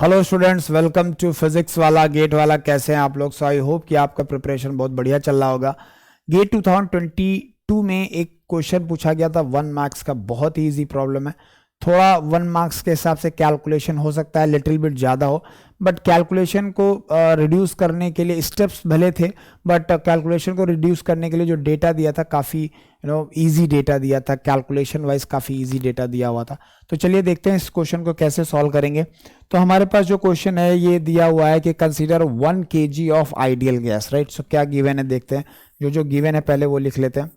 Hello students, welcome to Physics Wallah GATE Wallah. कैसे हैं आप लोग? सो आई होप कि आपका प्रिपरेशन बहुत बढ़िया चल रहा होगा। गेट 2022 में एक क्वेश्चन पूछा गया था 1 मार्क्स का, बहुत ही इजी प्रॉब्लम है। थोड़ा 1 मार्क्स के हिसाब से कैलकुलेशन हो सकता है लिटिल बिट ज़्यादा हो, बट कैलकुलेशन को रिड्यूस करने के लिए स्टेप्स भले थे, बट कैलकुलेशन को रिड्यूस करने के लिए जो डेटा दिया था काफ़ी इजी डेटा दिया था, कैलकुलेशन वाइज काफ़ी इजी डेटा दिया हुआ था। तो चलिए देखते हैं इस क्वेश्चन को कैसे सॉल्व करेंगे। तो हमारे पास जो क्वेश्चन है ये दिया हुआ है कि consider 1 kg of ideal gas, right. So क्या गिवन है देखते हैं। जो गिवन है पहले वो लिख लेते हैं।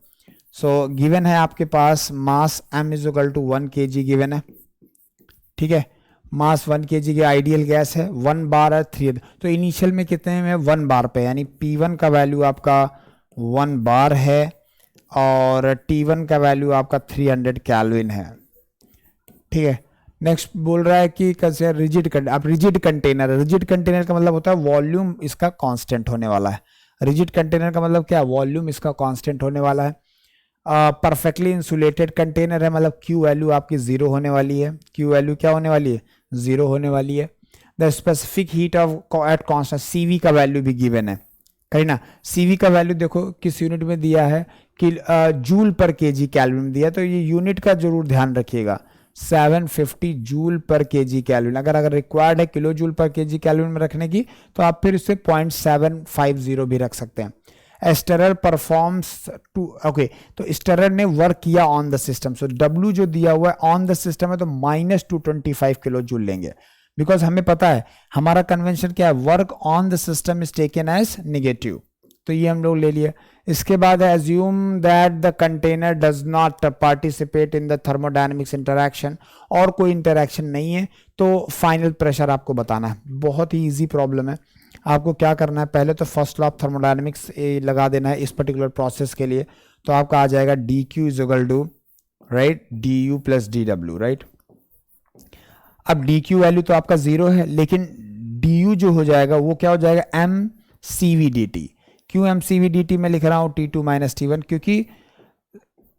सो गिवन है आपके पास mass m is equal to 1 kg given है, ठीक है। मास 1 kg की आइडियल गैस है, 1 बार है 3। तो इनिशियल में कितने में 1 बार पे, यानी P1 का वैल्यू आपका 1 बार है और T1 का वैल्यू आपका 300 केल्विन है, ठीक है। नेक्स्ट बोल रहा है कि कंसीडर रिजिड अब रिजिड कंटेनर का मतलब होता है वॉल्यूम इसका कांस्टेंट होने वाला है। रिजिड कंटेनर का मतलब क्या है? वॉल्यूम इसका कांस्टेंट होने वाला है। परफेक्टली इंसुलेटेड कंटेनर है, मतलब क्यू वैल्यू आपकी 0 होने वाली है। क्यू वैल्यू क्या होने वाली है? 0 होने वाली है। The specific heat of at constant, CV का वैल्यू भी गिवन है, कहीं ना। सीवी का वैल्यू देखो किस यूनिट में दिया है कि जूल पर केजी केल्विन दिया, तो ये यूनिट का जरूर ध्यान रखिएगा। 750 जूल पर केजी केल्विन। अगर रिक्वायर्ड है किलो जूल पर केजी केल्विन में रखने की, तो आप फिर इसे 0.750 भी रख सकते हैं। स्टेरर परफॉर्म्स टू, ओके, तो स्टेरर ने वर्क किया on the system. So W जो दिया हुआ है ऑन द सिस्टम है, तो -225 किलो जूल लेंगे, बिकॉज हमें पता है हमारा कन्वेंशन क्या है, work on the system is taken as negative, तो ये हम लोग ले लिए। इसके बाद assume that the container does not participate in the thermodynamics interaction, और कोई इंटरैक्शन नहीं है, तो फाइनल प्रेशर आपको बताना है। बहुत ही इजी प्रॉब्लम है। आपको क्या करना है, पहले तो फर्स्ट लॉ ऑफ थर्मोडायनेमिक्स लगा देना है इस पर्टिकुलर प्रोसेस के लिए। तो आपका आ जाएगा d q is equal to, right, d u plus d डब्ल्यू, राइट। अब डी क्यू वैल्यू तो आपका 0 है, लेकिन डी यू जो हो जाएगा वो क्या हो जाएगा? M C we D T. क्यों M C we D T में लिख रहा हूं T2 माइनस T1? क्योंकि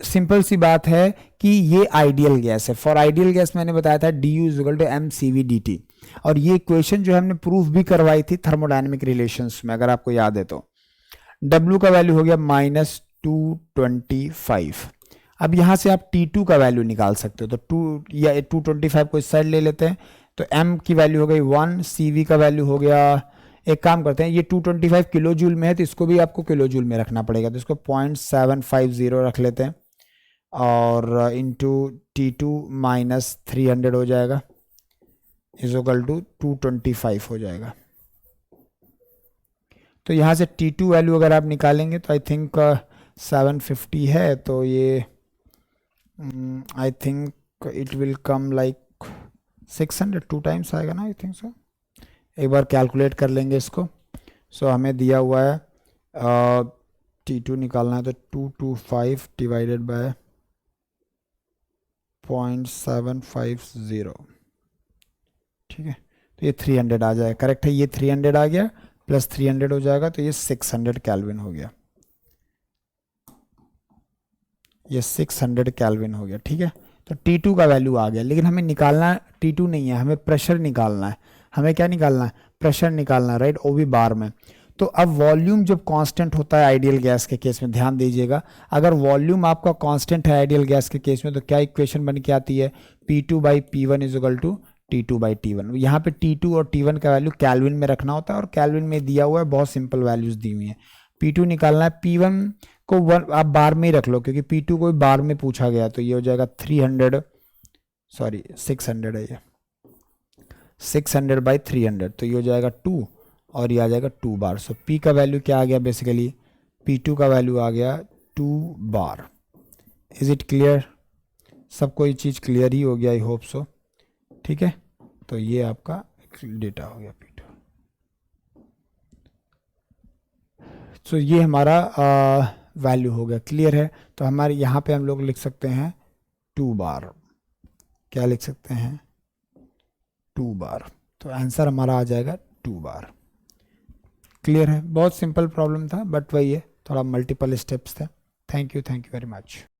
सिंपल सी बात है कि ये आइडियल गैस है। फॉर आइडियल गैस मैंने बताया था d u is equal to m C we D t, और ये इक्वेशन जो हमने प्रूफ भी करवाई थी थर्मोडायनेमिक रिलेशंस में, अगर आपको याद है तो। W का वैल्यू हो गया -225। अब यहां से आप T2 का वैल्यू निकाल सकते हो, तो 2 या 225 को इस साइड ले लेते हैं, तो M की वैल्यू हो गई 1, CV का वैल्यू हो गया, एक काम करते हैं, ये 225 किलो जूल में है तो इसको भी आपको किलो जूल में रखना पड़ेगा, तो इसको 0.750 रख लेते हैं, और इंटू T2 माइनस 300 हो जाएगा, इज इक्वल टू 225 हो जाएगा। तो यहाँ से T2 वैल्यू अगर आप निकालेंगे तो आई थिंक 750 है, तो ये I think it will come like 600, 2 times आएगा ना, आई थिंक सो। एक बार कैलकुलेट कर लेंगे इसको। सो हमें दिया हुआ है T2 निकालना है, तो 225 डिवाइडेड बाय 0.750, ठीक है। तो ये 300 आ जाएगा, करेक्ट है, ये 300 आ गया, प्लस 300 हो जाएगा, तो ये 600 केल्विन हो गया, ये 600 केल्विन हो गया, ठीक है। तो T2 का वैल्यू आ गया, लेकिन हमें निकालना T2 नहीं है, हमें प्रेशर निकालना है। हमें क्या निकालना है? प्रेशर निकालना है, राइट, वो भी बार में। तो अब वॉल्यूम जब कांस्टेंट होता है आइडियल गैस के केस में, ध्यान दीजिएगा, अगर वॉल्यूम आपका कांस्टेंट है आइडियल गैस के केस में, तो क्या इक्वेशन बन के आती है? P2 by P1 is equal to T2 by T1। यहाँ पे T2 और T1 का वैल्यू कैल्विन में रखना होता है, और कैल्विन में दिया हुआ है, बहुत सिंपल वैल्यूज दी हुई है। P2 निकालना है, P1 को आप बार में ही रख लो, क्योंकि P2 को बार में पूछा गया, तो ये हो जाएगा 300, सॉरी 600 है, ये 600 बाई 300, तो ये हो जाएगा 2, और ये आ जाएगा 2 बार। सो P का वैल्यू क्या आ गया? बेसिकली P2 का वैल्यू आ गया 2 बार। Is it clear? सबको ये चीज़ क्लियर ही हो गया, आई होप सो, ठीक है। तो ये आपका डेटा हो गया P2। सो ये हमारा वैल्यू हो गया, क्लियर है। तो हमारे यहाँ पे हम लोग लिख सकते हैं 2 बार, क्या लिख सकते हैं? 2 बार। तो आंसर हमारा आ जाएगा 2 बार। क्लियर है? बहुत सिंपल प्रॉब्लम था, बट वही है, थोड़ा मल्टीपल स्टेप्स थे। Thank you very much.